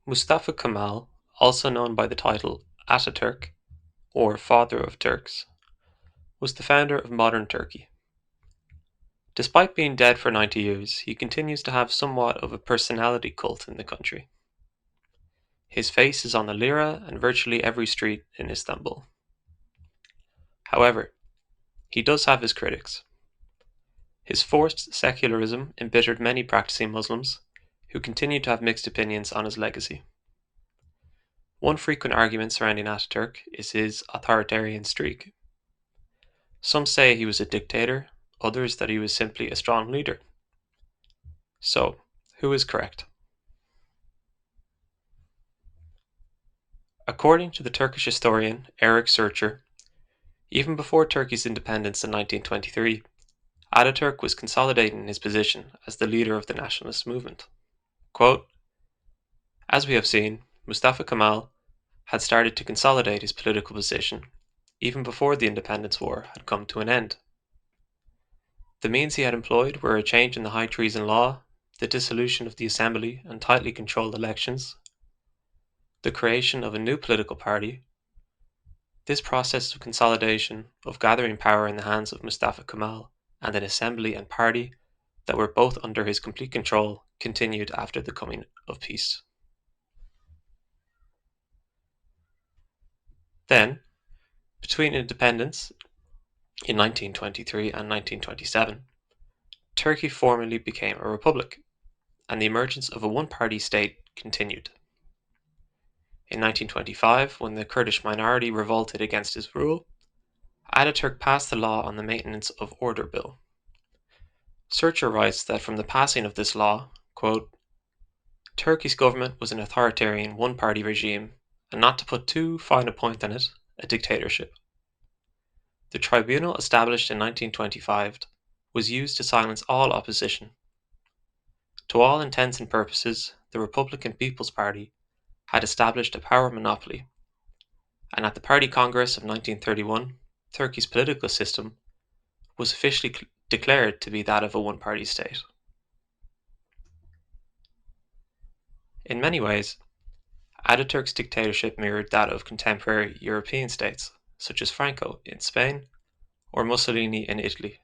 Mustafa Kemal, also known by the title Atatürk, or Father of Turks, was the founder of modern Turkey. Despite being dead for 90 years, he continues to have somewhat of a personality cult in the country. His face is on the lira and virtually every street in Istanbul. However, he does have his critics. His forced secularism embittered many practicing Muslims, who continue to have mixed opinions on his legacy. One frequent argument surrounding Ataturk is his authoritarian streak. Some say he was a dictator, others that he was simply a strong leader. So, who is correct? According to the Turkish historian Erik Zurcher, even before Turkey's independence in 1923, Ataturk was consolidating his position as the leader of the nationalist movement. Quote, "As we have seen, Mustafa Kemal had started to consolidate his political position even before the independence war had come to an end. The means he had employed were a change in the high treason law, the dissolution of the assembly and tightly controlled elections, the creation of a new political party. This process of consolidation, of gathering power in the hands of Mustafa Kemal and an assembly and party that were both under his complete control, continued after the coming of peace." Then, between independence in 1923 and 1927, Turkey formally became a republic, and the emergence of a one-party state continued. In 1925, when the Kurdish minority revolted against his rule, Ataturk passed the law on the Maintenance of Order Bill. Zurcher writes that from the passing of this law, quote, "Turkey's government was an authoritarian one-party regime, and not to put too fine a point on it, a dictatorship. The tribunal established in 1925 was used to silence all opposition. To all intents and purposes, the Republican People's Party had established a power monopoly, and at the Party Congress of 1931, Turkey's political system was officially declared to be that of a one-party state." In many ways, Ataturk's dictatorship mirrored that of contemporary European states, such as Franco in Spain or Mussolini in Italy.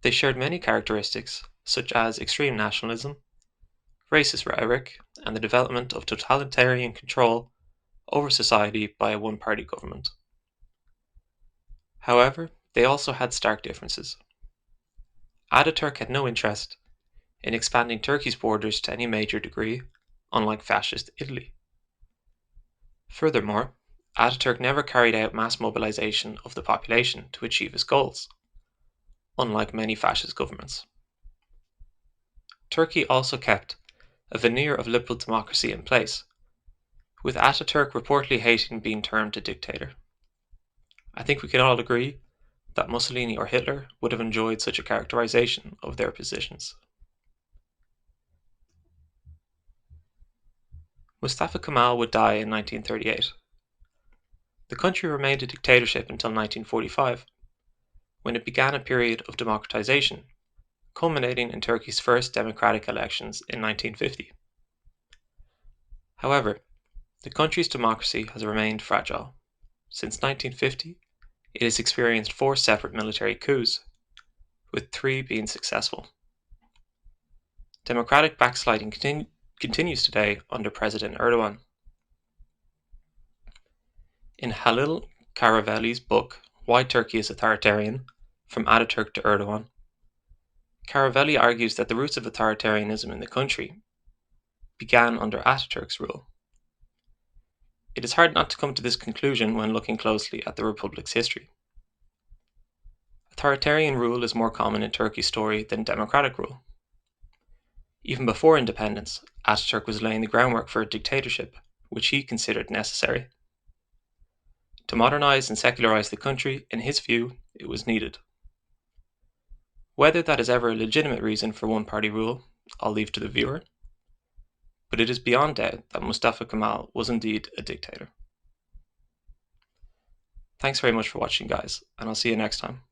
They shared many characteristics, such as extreme nationalism, racist rhetoric, and the development of totalitarian control over society by a one-party government. However, they also had stark differences. Ataturk had no interest in expanding Turkey's borders to any major degree, unlike fascist Italy. Furthermore, Ataturk never carried out mass mobilization of the population to achieve his goals, unlike many fascist governments. Turkey also kept a veneer of liberal democracy in place, with Ataturk reportedly hating being termed a dictator. I think we can all agree that Mussolini or Hitler would have enjoyed such a characterization of their positions. Mustafa Kemal would die in 1938. The country remained a dictatorship until 1945, when it began a period of democratization, culminating in Turkey's first democratic elections in 1950. However, the country's democracy has remained fragile. Since 1950, it has experienced 4 separate military coups, with 3 being successful. Democratic backsliding continues today under President Erdoğan. In Halil Karaveli's book, Why Turkey is Authoritarian, From Atatürk to Erdoğan, Karaveli argues that the roots of authoritarianism in the country began under Ataturk's rule. It is hard not to come to this conclusion when looking closely at the Republic's history. Authoritarian rule is more common in Turkey's story than democratic rule. Even before independence, Ataturk was laying the groundwork for a dictatorship, which he considered necessary. To modernize and secularize the country, in his view, it was needed. Whether that is ever a legitimate reason for one-party rule, I'll leave to the viewer, but it is beyond doubt that Mustafa Kemal was indeed a dictator. Thanks very much for watching, guys, and I'll see you next time.